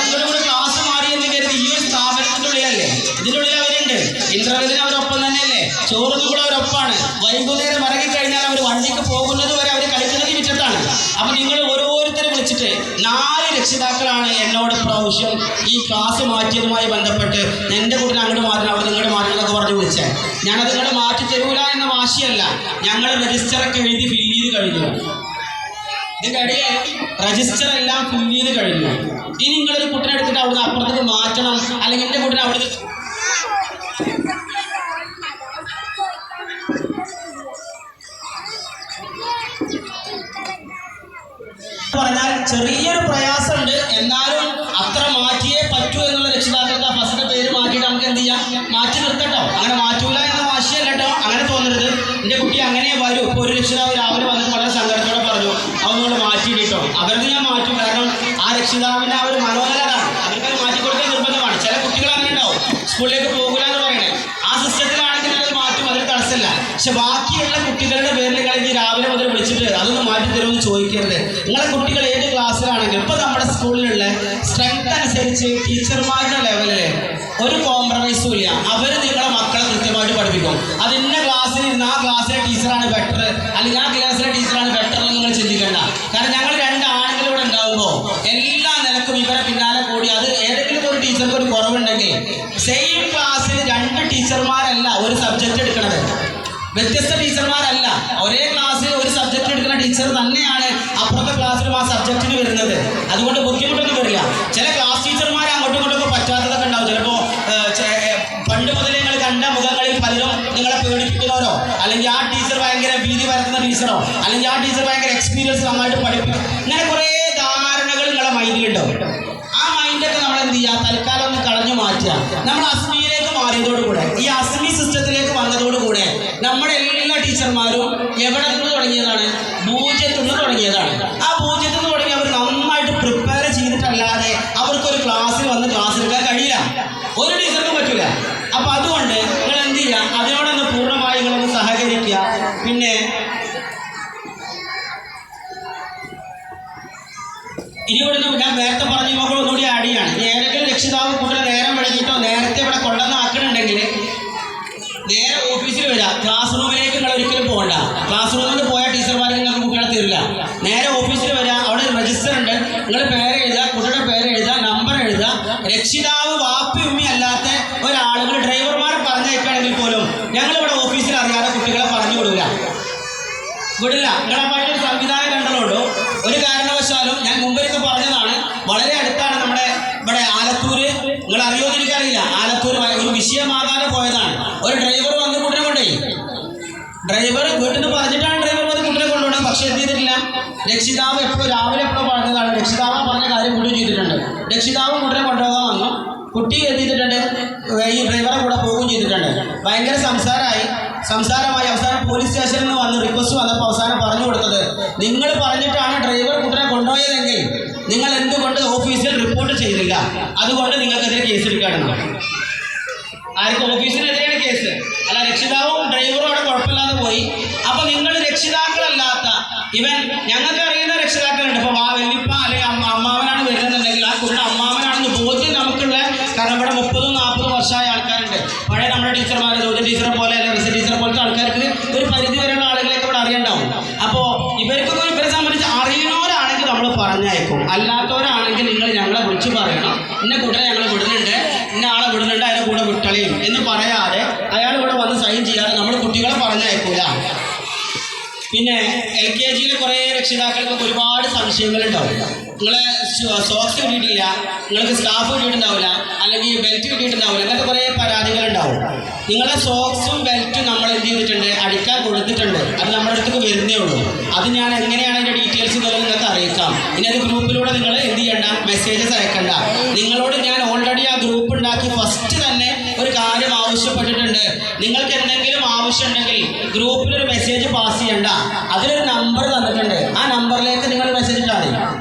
അങ്ങോട്ടും കൂടെ ക്ലാസ് മാറി എന്ന് കരുതി ഈ ഒരു സ്ഥാപനത്തിൻ്റെ ഉള്ളിലല്ലേ, ഇതിനുള്ളിൽ അവരുണ്ട്. ഇന്റർവെല്ലിന് അവരൊപ്പം തന്നെയല്ലേ, ചോറിന് കൂടെ അവരൊപ്പമാണ്. വൈകുന്നേരം ഇറങ്ങിക്കഴിഞ്ഞാൽ അവർ വണ്ടിക്ക് പോകുന്നത് വരെ അവർ കളിക്കുന്നത് മിറ്റത്താണ്. അപ്പം നിങ്ങൾ ഓരോരുത്തരെ വിളിച്ചിട്ട് 4 രക്ഷിതാക്കളാണ് എന്നോട് പ്രാവശ്യം ഈ ക്ലാസ് മാറ്റിയതുമായി ബന്ധപ്പെട്ട് എൻ്റെ കുട്ടിനെ അങ്ങോട്ട് മാറ്റണം, അവിടെ നിങ്ങളുടെ മാറ്റണം എന്നൊക്കെ പറഞ്ഞ് വിളിച്ചേ. ഞാനത് നിങ്ങൾ മാറ്റി തരൂല എന്ന വാശിയല്ല, ഞങ്ങൾ രജിസ്റ്ററൊക്കെ എഴുതി ഫില്ല് ചെയ്ത് കഴിഞ്ഞു. ഇതിനിടയിൽ രജിസ്റ്റർ എല്ലാം ഫില്ല് ചെയ്ത് കഴിഞ്ഞു. ഇനി നിങ്ങളൊരു കുട്ടിനെ എടുത്തിട്ട് അവിടുന്ന് അപ്പുറത്തേക്ക് മാറ്റണം, അല്ലെങ്കിൽ എൻ്റെ കുട്ടിനെ അവിടുന്ന് പറഞ്ഞാൽ ചെറിയൊരു പ്രയാസമുണ്ട്. എന്നാലും അത്ര മാറ്റിയേ പറ്റൂ എന്നുള്ള രക്ഷിതാക്കൾക്ക് ആ ഫസ്റ്റിന്റെ പേര് മാറ്റിയിട്ട് നമുക്ക് എന്ത് ചെയ്യാം, മാറ്റി നിർത്തട്ടോ. അങ്ങനെ മാറ്റൂല എന്ന വാശിയല്ല കേട്ടോ, അങ്ങനെ തോന്നരുത്. എൻ്റെ കുട്ടി അങ്ങനെ വരൂ. ഇപ്പോൾ ഒരു രക്ഷിതാവ് രാവിലെ വന്നിട്ട് വളരെ സങ്കടത്തോടെ പറഞ്ഞു, അവനോട് മാറ്റിയിട്ടോ. അവർക്ക് ഞാൻ മാറ്റും, കാരണം ആ രക്ഷിതാവിൻ്റെ ആ ഒരു മനോഹരതാണ്, അവർക്കത് മാറ്റിക്കൊടുക്കാൻ നിർബന്ധമാണ്. ചില കുട്ടികൾ അങ്ങനെ ഉണ്ടാവും, സ്കൂളിലേക്ക് പോകില്ല എന്ന് പറയണേ. ആ സിസ്റ്റത്തിലാണെങ്കിൽ അത് മാറ്റും, അതിന് തടസ്സമില്ല. പക്ഷെ ബാക്കിയുള്ള കുട്ടികളുടെ പേരിൽ കളഞ്ഞ് രാവിലെ മുതൽ വിളിച്ചിട്ട് അതൊന്ന് മാറ്റി തരുമെന്ന് ചോദിക്കരുത്. നിങ്ങളെ കുട്ടികൾ ഏത് ക്ലാസ്സിലാണെങ്കിലും ഇപ്പോൾ നമ്മുടെ സ്കൂളിലുള്ള സ്ട്രെങ്ത് അനുസരിച്ച് ടീച്ചർമാരുടെ ലെവലിൽ ഒരു കോംപ്രമൈസും ഇല്ല. അവർ നിങ്ങളെ മക്കളെ കൃത്യമായിട്ട് പഠിപ്പിക്കും. അത് ഇന്ന ക്ലാസ്സിൽ ഇരുന്ന് ആ ക്ലാസ്സിലെ ടീച്ചറാണ് ബെറ്റർ, അല്ലെങ്കിൽ ആ ക്ലാസ്സിലെ ടീച്ചറാണ് ബെറ്റർ എന്ന് നിങ്ങൾ ചിന്തിക്കേണ്ട. കാരണം ഞങ്ങൾ 2 ആണുങ്ങൾ ഇവിടെ ഉണ്ടാകുമ്പോൾ എല്ലാ നിലക്കും ഇവരെ പിന്നാലെ കൂടി അത് ഏതെങ്കിലും ഒരു ടീച്ചർക്ക് ഒരു കുറവുണ്ടെങ്കിൽ സെയിം ക്ലാസ്സിൽ 2 ടീച്ചർമാരല്ല ഒരു സബ്ജക്റ്റ് എടുക്കുന്നത്, വ്യത്യസ്ത ടീച്ചർമാരല്ല. ഒരേ ക്ലാസ്സിൽ ഒരു സബ്ജക്റ്റ് എടുക്കുന്ന ടീച്ചർ തന്നെയാണ് അപ്പുറത്തെ ക്ലാസ്സിലും ആ സബ്ജക്റ്റിന് വരുന്നത്. അതുകൊണ്ട് ബുദ്ധിമുട്ടൊന്നും വരില്ല. ചില ക്ലാസ് ടീച്ചർമാർ അങ്ങോട്ടും ഇങ്ങോട്ടൊക്കെ പറ്റാത്തതൊക്കെ ഉണ്ടാവും. ചിലപ്പോൾ പണ്ട് മുതലേ നിങ്ങൾ കണ്ട അല്ലെങ്കിൽ ആ ടീച്ചർ ഭയങ്കര ഭീതി പരത്തുന്ന ടീച്ചറോ, അല്ലെങ്കിൽ ആ ടീച്ചർ ഭയങ്കര എക്സ്പീരിയൻസ് നന്നായിട്ട് പഠിപ്പിക്കും, ഇങ്ങനെ കുറേ ധാരണകൾ നിങ്ങളെ മൈൻഡിലുണ്ടാവും. ആ മൈൻഡൊക്കെ നമ്മൾ എന്ത് ചെയ്യുക, തൽക്കാലം ഒന്ന് കളഞ്ഞു മാറ്റുക. നമ്മൾ അസ്മിയിലേക്ക് മാറിയതോടുകൂടെ, ഈ അസ്മി സിസ്റ്റത്തിലേക്ക് വന്നതോടുകൂടെ നമ്മുടെ എല്ലാ ടീച്ചർമാരും എവിടെ നിന്ന് തുടങ്ങിയതാണ്? പൂജ്യത്തിൽ നിന്ന് തുടങ്ങിയതാണ്. ആ പൂജ്യത്തിൽ നിന്ന് തുടങ്ങി അവർ നന്നായിട്ട് പ്രിപ്പയർ ചെയ്തിട്ടല്ലാതെ അവർക്കൊരു ക്ലാസ്സിൽ വന്ന് ക്ലാസ് എടുക്കാൻ കഴിയില്ല, ഒരു ടീച്ചർക്കും പറ്റില്ല. അപ്പം അതുകൊണ്ട് നിങ്ങൾ എന്ത് ചെയ്യുക, അതിനോടൊന്ന് പൂർണ്ണമായി നിങ്ങളൊന്ന് സഹകരിക്കുക. പിന്നെ ഇനി ഇവിടുന്ന് ഞാൻ നേരത്തെ പറഞ്ഞ മക്കൾ ഒന്നുകൂടി ആഡ് ചെയ്യാണ്. ഏതെങ്കിലും രക്ഷിതാവ് കുട്ടികളെ നേരം വൈകിട്ടോ നേരത്തെ ഇവിടെ കൊണ്ടുവന്നാക്കണുണ്ടെങ്കിൽ നേരെ ഓഫീസിൽ വരിക. ക്ലാസ് റൂമിലേക്ക് നിങ്ങൾ ഒരിക്കലും പോകണ്ട. ക്ലാസ് റൂമിൽ പോയാൽ ടീച്ചർമാർക്ക് നിങ്ങൾക്ക് കുട്ടികളെ തരില്ല. നേരെ ഓഫീസിൽ വരിക, അവിടെ ഒരു രജിസ്റ്റർ ഉണ്ട്, നിങ്ങൾ പേര് എഴുതുക, കുട്ടിയുടെ പേര് എഴുതുക, നമ്പർ എഴുതുക. രക്ഷിതാവ് വാപ്പി ഉമ്മി അല്ലാത്ത ഒരാളുകൾ ഡ്രൈവർമാർ പറഞ്ഞേക്കുകയാണെങ്കിൽ പോലും ഞങ്ങളിവിടെ ഓഫീസിൽ അറിയാതെ കുട്ടികളെ പറഞ്ഞു വിടില്ല. നിങ്ങളെ സംവിധാനം കണ്ടതുകൊണ്ടോ ഒരു കാരണവശാലും, ഞാൻ മുമ്പൊക്കെ പറഞ്ഞതാണ്, വളരെ അടുത്താണ് നമ്മുടെ ഇവിടെ ആലത്തൂര്, നിങ്ങൾ അറിയോന്ന് എനിക്കറിയില്ല, ആലത്തൂർ ഒരു വിഷയമാകാതെ പോയതാണ്. ഒരു ഡ്രൈവർ വന്ന് കുട്ടിനെ കൊണ്ടുപോയി. ഡ്രൈവർ വീട്ടിൽ നിന്ന് പറഞ്ഞിട്ടാണ് ഡ്രൈവർ വന്ന് കുട്ടിനെ കൊണ്ടുപോകണം. പക്ഷെ എന്ത് ചെയ്തിട്ടില്ല, രക്ഷിതാവ് എപ്പോഴും രാവിലെ എപ്പോഴും പറഞ്ഞതാണ്, രക്ഷിതാവ് പറഞ്ഞ കാര്യം കുട്ടി ചെയ്തിട്ടുണ്ട്. രക്ഷിതാവ് കുട്ടിനെ കൊണ്ടുപോകാൻ വന്നു, കുട്ടി എന്ത് ചെയ്തിട്ടുണ്ട്, ഈ ഡ്രൈവറെ കൂടെ പോവുകയും ചെയ്തിട്ടുണ്ട്. ഭയങ്കര സംസാരമായി അവസാനം പോലീസ് സ്റ്റേഷനിൽ നിന്ന് വന്ന് റിക്വസ്റ്റ് വന്നപ്പോൾ അവസാനം പറഞ്ഞു കൊടുത്തത്, നിങ്ങൾ പറഞ്ഞിട്ടാണ് ഡ്രൈവർ കുട്ടിനെ കൊണ്ടുപോയതെങ്കിൽ നിങ്ങൾ എന്തുകൊണ്ട് ഓഫീസിൽ റിപ്പോർട്ട് ചെയ്തില്ല, അതുകൊണ്ട് നിങ്ങൾക്കെതിരെ കേസ് എടുക്കാണെന്ന്. ആർക്കും ഓഫീസിനെതിരെയാണ് കേസ്, അല്ല രക്ഷിതാവും ഡ്രൈവറും അവിടെ കുഴപ്പമില്ലാതെ പോയി. അപ്പൊ നിങ്ങൾ രക്ഷിതാക്കളല്ലാത്ത ഇവൻ ഞങ്ങൾക്ക് അറിയുന്ന രക്ഷിതാക്കളുണ്ട്. ഇപ്പൊ വലിയപ്പ അല്ലെങ്കിൽ അമ്മാവനാണ് വരുന്നുണ്ടെങ്കിൽ ആ കുട്ടിയുടെ അമ്മാവനാണെന്ന് ബോധ്യം നമുക്കുള്ള, കാരണം ഇവിടെ 30-40 വർഷമായ ആൾക്കാരുണ്ട്. പഴയ നമ്മുടെ ടീച്ചർമാർ, ജ്യോതി ടീച്ചറെ പോലെ അല്ലെങ്കിൽ റിസ ടീച്ചറെ പോലത്തെ ആൾക്കാർക്ക് ഒരു പരിധി വരെയുള്ള ആളുകളൊക്കെ ഇവിടെ അറിയണ്ടാവും. അപ്പോൾ ഇവർക്കൊക്കെ ഇവരെ സംബന്ധിച്ച് അറിയണവരാണെങ്കിൽ നമ്മൾ പറഞ്ഞയക്കും, അല്ലാത്തവരാണെങ്കിൽ നിങ്ങൾ ഞങ്ങളെ വിളിച്ച് പറയണം, ഇന്ന കുട്ടിനെ ഞങ്ങൾ വിടുന്നുണ്ട്, ഇന്ന ആളെ വിടുന്നുണ്ട്, അതിനെ കൂടെ വിട്ടളിയും എന്ന് പറയാതെ അയാൾ ഇവിടെ വന്ന് സൈൻ ചെയ്യാതെ നമ്മൾ കുട്ടികളെ പറഞ്ഞയക്കൂല. പിന്നെ LKGയിൽ കുറേ രക്ഷിതാക്കൾക്ക് ഒരുപാട് സംശയങ്ങളുണ്ടാവും. നിങ്ങളെ സോക്സ് കിട്ടിയിട്ടില്ല, നിങ്ങൾക്ക് സ്കാർഫ് കിട്ടിയിട്ടുണ്ടാവില്ല, അല്ലെങ്കിൽ ബെൽറ്റ് കിട്ടിയിട്ടുണ്ടാവില്ല, അങ്ങനത്തെ കുറേ പരാതികളുണ്ടാവും. നിങ്ങളെ സോക്സും ബെൽറ്റും നമ്മൾ എന്ത് ചെയ്തിട്ടുണ്ട്, അടിക്കാൻ കൊടുത്തിട്ടുണ്ട്. അത് നമ്മുടെ അടുത്തേക്ക് വരുന്നേ ഉള്ളൂ. അത് ഞാൻ എങ്ങനെയാണ് അതിൻ്റെ ഡീറ്റെയിൽസ് എന്നുള്ളത് നിങ്ങൾക്ക് അറിയിക്കാം. ഇനി അത് ഗ്രൂപ്പിലൂടെ നിങ്ങൾ എന്ത് ചെയ്യണ്ട, മെസ്സേജസ് അയക്കണ്ട. നിങ്ങളോട് ഞാൻ ഓൾറെഡി ആ ഗ്രൂപ്പ് ഉണ്ടാക്കി ഫസ്റ്റ് തന്നെ ഒരു കാര്യം ആവശ്യപ്പെട്ടിട്ടുണ്ട്. നിങ്ങൾക്ക് എന്തെങ്കിലും ആവശ്യമുണ്ടെങ്കിൽ ഗ്രൂപ്പിലൊരു മെസ്സേജ് പാസ് ചെയ്യണ്ട, അതിലൊരു നമ്പർ തന്നിട്ടുണ്ട്. ആ നമ്പറിലേക്ക് നിങ്ങൾ മെസ്സേജ് ഇട്ടാൽ മതി.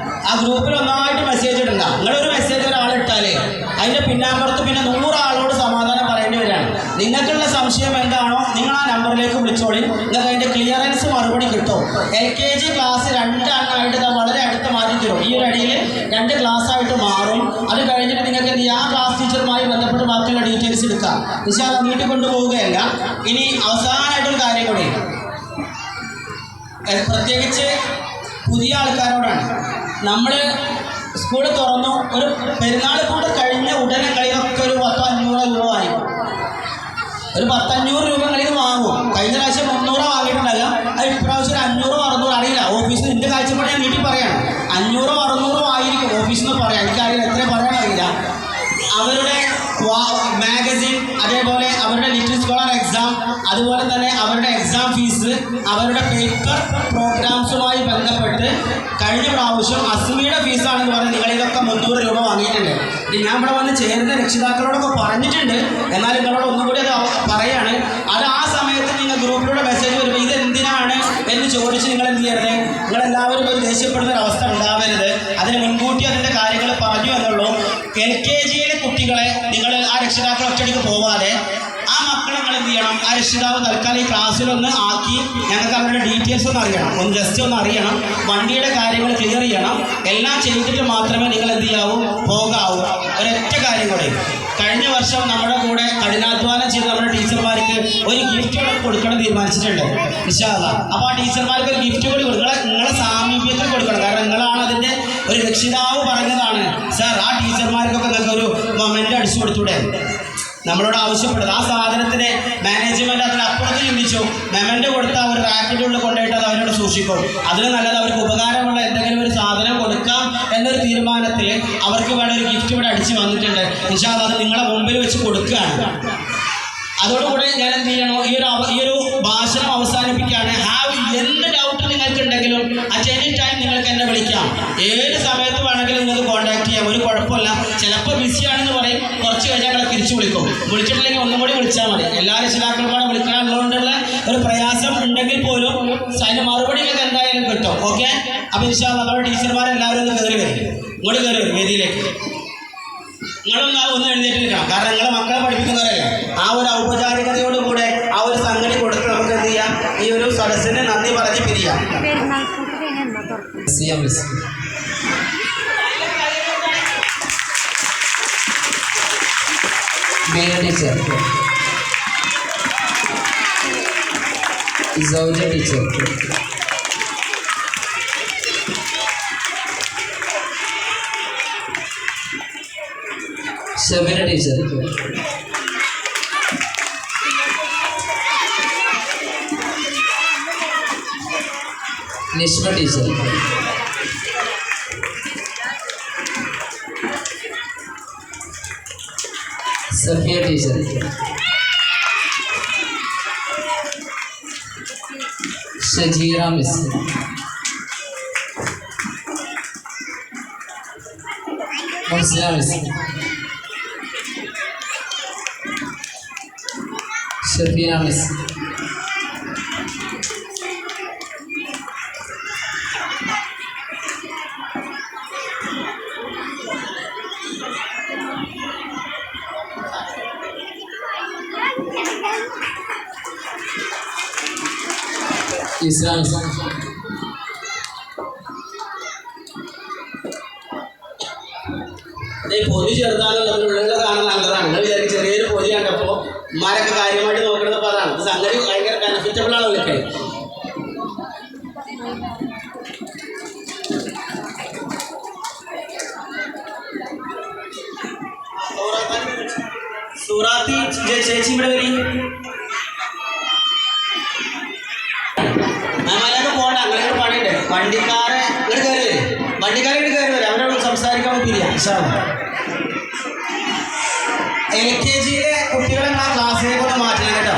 ആ ഗ്രൂപ്പിൽ ഒന്നായിട്ട് മെസ്സേജ് ഇടണ്ട. നിങ്ങളൊരു മെസ്സേജ് ഒരാളിട്ടാൽ അതിൻ്റെ പിന്നാമ്പുറത്ത് പിന്നെ 100 ആളോട് സമാധാനം പറയേണ്ടി വരികയാണ്. നിങ്ങൾക്കുള്ള സംശയം എന്താണോ നിങ്ങൾ ആ നമ്പറിലേക്ക് വിളിച്ചോളി, നിങ്ങൾക്ക് അതിൻ്റെ ക്ലിയറൻസ് മറുപടി കിട്ടും. LKG ക്ലാസ് 2 എണ്ണമായിട്ട് വളരെ അടുത്ത് മാറ്റി തരും. ഈ ഒരു അടിയിൽ 2 ക്ലാസ്സായിട്ട് മാറും. അത് കഴിഞ്ഞിട്ട് നിങ്ങൾക്ക് എന്ത് ചെയ്യുക, ആ ക്ലാസ് ടീച്ചറുമായി ബന്ധപ്പെട്ട് ബാക്കിയുള്ള ഡീറ്റെയിൽസ് എടുക്കാം. പക്ഷേ അത് നീട്ടി കൊണ്ടുപോവുകയല്ല. ഇനി അവസാനമായിട്ടൊരു കാര്യം കൂടി, പ്രത്യേകിച്ച് പുതിയ ആൾക്കാരോടാണ്. നമ്മൾ സ്കൂൾ തുറന്നു, ഒരു പെരുന്നാൾ കൂടെ കഴിഞ്ഞ ഉടനെ കളിയൊക്കെ ഒരു 10-500 രൂപ വാങ്ങിക്കും. ഒരു 10-500 രൂപ കളിയിൽ വാങ്ങും. കഴിഞ്ഞ പ്രാവശ്യം 300 വാങ്ങിയിട്ടുണ്ടാകാം, അത് ഇപ്രാവശ്യം 500-600 അറിയില്ല. ഓഫീസിൽ നിന്റെ കാഴ്ചപ്പാട് ഞാൻ നീട്ടി പറയാണ്, 500-600 ആയിരിക്കും ഓഫീസിൽ നിന്ന് പറയാം. എനിക്കറിയില്ല, എത്ര പറയാനറിയില്ല. അവരുടെ മാഗസിൻ, അതേപോലെ അവരുടെ ലിറ്റിൽ സ്കോളർ എക്സാം, അതുപോലെ തന്നെ അവരുടെ എക്സാം ഫീസ്, അവരുടെ പേപ്പർ പ്രോഗ്രാംസുമായി ബന്ധപ്പെട്ട് കഴിഞ്ഞ പ്രാവശ്യം അസ്മിയുടെ ഫീസാണെന്ന് പറഞ്ഞ് നിങ്ങളിതൊക്കെ 300 രൂപ വാങ്ങിയിട്ടുണ്ട്. ഞാൻ ഇവിടെ വന്ന് ചേരുന്ന രക്ഷിതാക്കളോടൊക്കെ പറഞ്ഞിട്ടുണ്ട്, എന്നാൽ നിങ്ങളോട് ഒന്നുകൂടി അത് പറയാണ്. അത് ആ സമയത്ത് നിങ്ങൾ ഗ്രൂപ്പിലൂടെ മെസ്സേജ് വരുമ്പോൾ ഇതെന്തിനാണ് എന്ന് ചോദിച്ച് നിങ്ങൾ എന്ത് ചെയ്യരുത്, നിങ്ങളെല്ലാവരും ഒരു ദേഷ്യപ്പെടുന്ന ഒരവസ്ഥ ഉണ്ടാവരുത്. അതിന് മുൻകൂട്ടി അതിൻ്റെ കാര്യങ്ങൾ പറഞ്ഞു എന്നുള്ളൂ. LKGയിലെ കുട്ടികളെ നിങ്ങൾ ആ രക്ഷിതാക്കൾ ഒറ്റയടിക്ക് പോവാതെ ആ മക്കളെ നിങ്ങൾ എന്ത് ചെയ്യണം, ആ രക്ഷിതാവ് തൽക്കാലം ഈ ക്ലാസ്സിലൊന്ന് ആക്കി ഞങ്ങൾക്ക് അവരുടെ ഡീറ്റെയിൽസ് ഒന്ന് അറിയണം, ജസ്റ്റ് ഒന്ന് അറിയണം, വണ്ടിയുടെ കാര്യങ്ങൾ ക്ലിയർ ചെയ്യണം. എല്ലാം ചെയ്തിട്ട് മാത്രമേ നിങ്ങൾ എന്ത് ചെയ്യാവൂ, പോകാവൂ. ഒരൊറ്റ കാര്യം കൂടെ, കഴിഞ്ഞ വർഷം നമ്മുടെ കൂടെ കഠിനാധ്വാനം ചെയ്ത് നമ്മുടെ ടീച്ചർമാർക്ക് ഒരു ഗിഫ്റ്റ് കൊടുക്കണം തീരുമാനിച്ചിട്ടുണ്ട് ഇൻഷാ അല്ലാഹ്. അപ്പോൾ ആ ടീച്ചർമാർക്ക് ഒരു ഗിഫ്റ്റ് കൂടി നിങ്ങളെ സാമീപ്യത്തിൽ കൊടുക്കണം. കാരണം നിങ്ങളാണ് അതിൻ്റെ ഒരു രക്ഷിതാവ് പറഞ്ഞതാണ്, സാർ ആ ടീച്ചർമാർക്കൊക്കെ നിങ്ങൾക്ക് ഒരു മൊമെൻ്റ് അടിച്ചു കൊടുത്തൂടെ, നമ്മളോട് ആവശ്യപ്പെട്ടത്. ആ സാധനത്തിന് മാനേജ്മെൻറ്റ് അതിനപ്പുറത്ത് ചിന്തിച്ചു, മെമൻ്റ് കൊടുത്ത ഒരു റാക്കിൻ്റെ ഉള്ളിൽ കൊണ്ടുപോയിട്ട് അത് അവരോട് സൂക്ഷിക്കും. അതിന് നല്ലത് അവർക്ക് ഉപകാരമുള്ള എന്തെങ്കിലും ഒരു സാധനം കൊടുക്കാം എന്നൊരു തീരുമാനത്തിൽ അവർക്ക് വേണ്ട ഒരു ഗിഫ്റ്റ് ഇവിടെ അടിച്ച് വന്നിട്ടുണ്ട്. ഇൻഷാ അല്ലാഹ് അത് നിങ്ങളെ മുമ്പിൽ വെച്ച് കൊടുക്കുകയാണ്. അതോടുകൂടെ ഞാൻ എന്ത് ചെയ്യണോ, ഈ ഒരു ഭാഷണം ഏത് സമയത്ത് വേണമെങ്കിലും നിങ്ങൾക്ക് കോൺടാക്ട് ചെയ്യാം, ഒരു കുഴപ്പമില്ല. ചിലപ്പോൾ ബിസിയാണെന്ന് പറയും, കുറച്ച് കഴിഞ്ഞാൽ ഞങ്ങളെ തിരിച്ചു വിളിക്കും. വിളിച്ചിട്ടില്ലെങ്കിൽ ഒന്നും കൂടി വിളിച്ചാൽ മതി. എല്ലാ രക്ഷിതാക്കൾക്കും വിളിക്കാനുള്ളതുകൊണ്ടുള്ള ഒരു പ്രയാസം ഉണ്ടെങ്കിൽ പോലും അതിന് മറുപടി നിങ്ങൾക്ക് എന്തായാലും കിട്ടും. ഓക്കെ, അപ്പോൾ ഇൻഷാ അല്ലാഹ് നമ്മുടെ ടീച്ചർമാരെല്ലാവരും ഒന്ന് കയറി വരും, ഇങ്ങോട്ട് കയറി വരും വേദിയിലേക്ക്. നിങ്ങളൊന്നും ഒന്ന് എഴുന്നേറ്റിരിക്കണം, കാരണം നിങ്ങളെ മക്കളെ പഠിപ്പിക്കുന്നവരല്ലേ. ആ ഒരു ഔപചാരികതയോടുകൂടെ ആ ഒരു സംഗതി കൊടുത്ത് നമുക്ക് എന്ത് ചെയ്യാം, ഈ ഒരു സദസ്സിന് നന്ദി പറഞ്ഞ് പിരിയാം. Teacher, Sauja teacher, Shabeena teacher, Nishma teacher, Safiya teacher, Shajeera miss, മുസ്ലിം മിസ്, ഷഫീന മിസ്, ഇസ്ലാം മിസ്, പൊതി ചെറുതാണുള്ളത് ഉള്ളിൽ കാണാൻ നല്ലതാണ്. നിങ്ങൾ വിചാരിക്കും ചെറിയൊരു പൊതി കണ്ടപ്പോൾ ഉമ്മാരൊക്കെ കാര്യമായിട്ട് നോക്കണത് അതാണ്. സംഗതി ഭയങ്കര ബെനഫിറ്റബിൾ ആണ് അവർക്ക്. സൂറാത്തി ചേച്ചി ഇവിടെ വരും. മേമാലൊക്കെ പോകണ്ട, അങ്ങനെ പണിയുണ്ട്. വണ്ടിക്കാരെ ഇങ്ങോട്ട് കയറി വരും, വണ്ടിക്കാരെ ഇങ്ങോട്ട് കയറി വരും, അവരോട് സംസാരിക്കാൻ പിരിയാം. LKG കുട്ടികളെ ആ ക്ലാസ്സിലേക്ക് ഒന്ന് മാറ്റണം കേട്ടോ.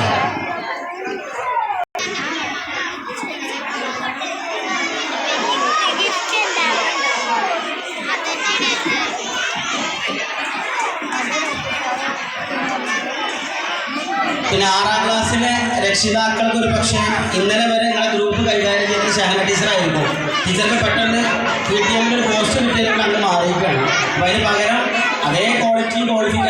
പിന്നെ 6ാം ക്ലാസ്സിലെ രക്ഷിതാക്കൾക്ക് ഒരു പക്ഷേ ഇന്നലെ വരെ നിങ്ങളെ ഗ്രൂപ്പ് കൈകാര്യം ചെയ്ത ഷഹന ടീച്ചറായിരുന്നു. ടീച്ചർക്ക് പെട്ടെന്ന് PTM ഒരു പോസ്റ്റ് കിട്ടിയതിൽ കണ്ട് മാറിയിരിക്കുകയാണ്. അപ്പോൾ അതിന് പകരം അതേ ക്വാളിറ്റി ക്വാളിഫിക്കേഷൻ